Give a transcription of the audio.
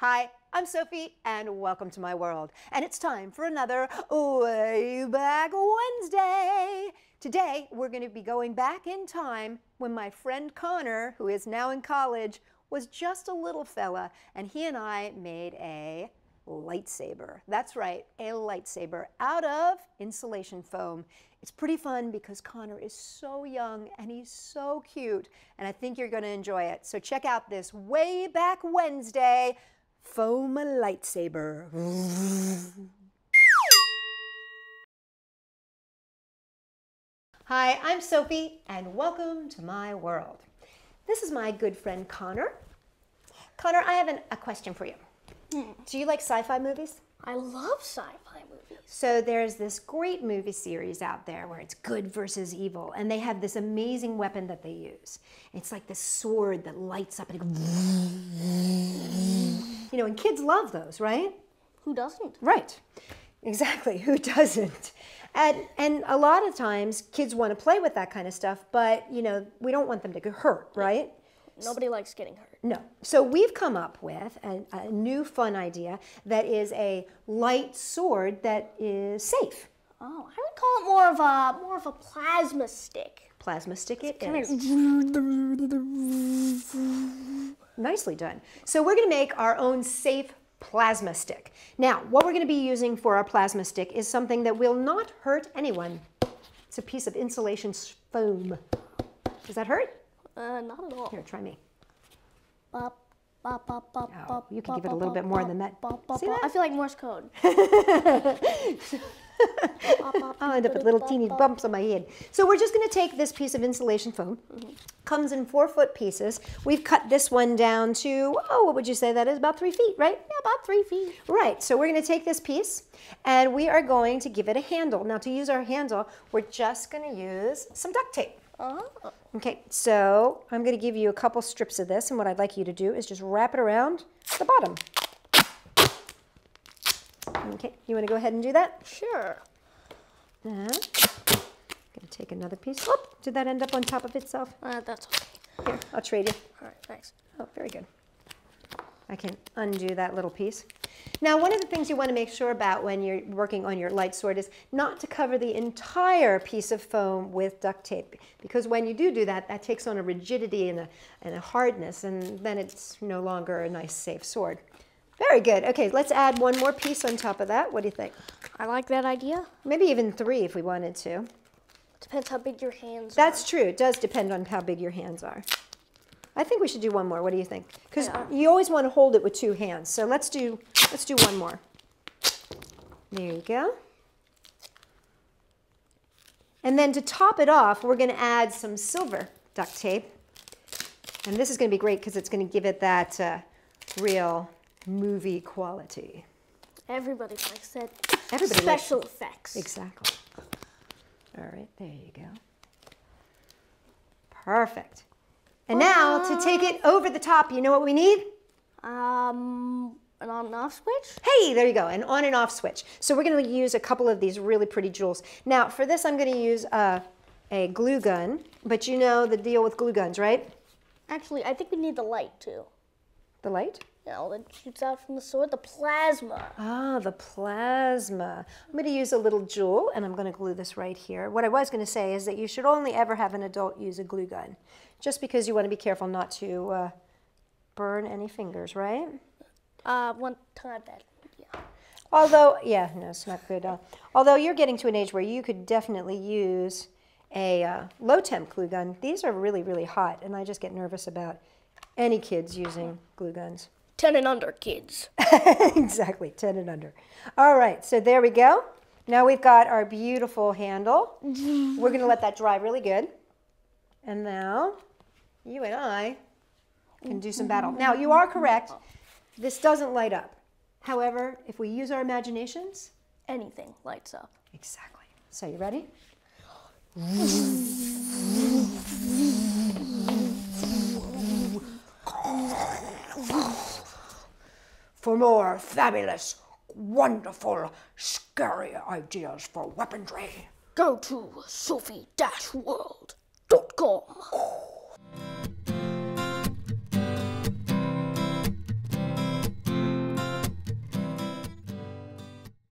Hi, I'm Sophie, and welcome to my world. And it's time for another Wayback Wednesday. Today, we're going to be going back in time when my friend Connor, who is now in college, was just a little fella, and he and I made a lightsaber. That's right, a lightsaber out of insulation foam. It's pretty fun because Connor is so young and he's so cute, and I think you're going to enjoy it. So check out this Wayback Wednesday foam lightsaber. Hi, I'm Sophie, and welcome to my world. This is my good friend Connor. Connor, I have a question for you. Do you like sci-fi movies? I love sci-fi movies. So there's this great movie series out there where it's good versus evil, and they have this amazing weapon that they use. It's like this sword that lights up and it goes, you know, and kids love those, right? Who doesn't? Right, exactly, who doesn't? And a lot of times kids want to play with that kind of stuff, but you know, we don't want them to get hurt, right? Nobody likes getting hurt. No. So we've come up with a new fun idea that is a light sword that is safe. Oh, I would call it more of a plasma stick. Plasma stick it Kind is. of. Nicely done. So we're going to make our own safe plasma stick. Now, what we're going to be using for our plasma stick is something that will not hurt anyone. It's a piece of insulation foam. Does that hurt? Not at all. Here, try me. Bop, bop, bop, bop, Oh, bop, you can give it a bop, little bit more than that. See that? I feel like Morse code. I'll end up with little teeny bumps on my head. So we're just going to take this piece of insulation foam. Comes in 4-foot pieces. We've cut this one down to, oh, what would you say that is? About 3 feet, right? Yeah, about 3 feet. Right, so we're going to take this piece and we are going to give it a handle. Now to use our handle, we're just going to use some duct tape. Okay, so I'm going to give you a couple strips of this, and what I'd like you to do is just wrap it around the bottom. Okay, you want to go ahead and do that? Sure. I'm going to take another piece. Whoop, did that end up on top of itself? That's okay. Here, I'll trade you. All right, thanks. Oh, very good. I can undo that little piece. Now, one of the things you want to make sure about when you're working on your light sword is not to cover the entire piece of foam with duct tape, because when you do that, that takes on a rigidity and a hardness, and then it's no longer a nice, safe sword. Very good. Okay, let's add one more piece on top of that. What do you think? I like that idea. Maybe even 3 if we wanted to. Depends how big your hands are. That's true. It does depend on how big your hands are. I think we should do one more. What do you think? Because you always want to hold it with 2 hands. So let's do one more. There you go. And then to top it off, we're going to add some silver duct tape. And this is going to be great because it's going to give it that real movie quality. Everybody likes that. Everybody Special likes effects. Exactly. All right, there you go. Perfect. And now, to take it over the top, you know what we need? An on and off switch? Hey, there you go, an on and off switch. So we're going to use a couple of these really pretty jewels. Now, for this, I'm going to use a glue gun, but you know the deal with glue guns, right? Actually, I think we need the light, too. The light? Yeah, all that shoots out from the sword, the plasma. Ah, the plasma. I'm going to use a little jewel, and I'm going to glue this right here. What I was going to say is that you should only ever have an adult use a glue gun, just because you want to be careful not to burn any fingers, right? One time that, yeah. Although, yeah, no, it's not good. Although you're getting to an age where you could definitely use a low-temp glue gun. These are really, really hot, and I just get nervous about any kids using glue guns. 10 and under, kids. Exactly, 10 and under. All right, so there we go. Now we've got our beautiful handle. We're going to let that dry really good. And now you and I can do some battle. Now, you are correct. This doesn't light up. However, if we use our imaginations, Anything lights up. exactly. So you ready? For more fabulous, wonderful, scary ideas for weaponry, Go to Sophie-World.com.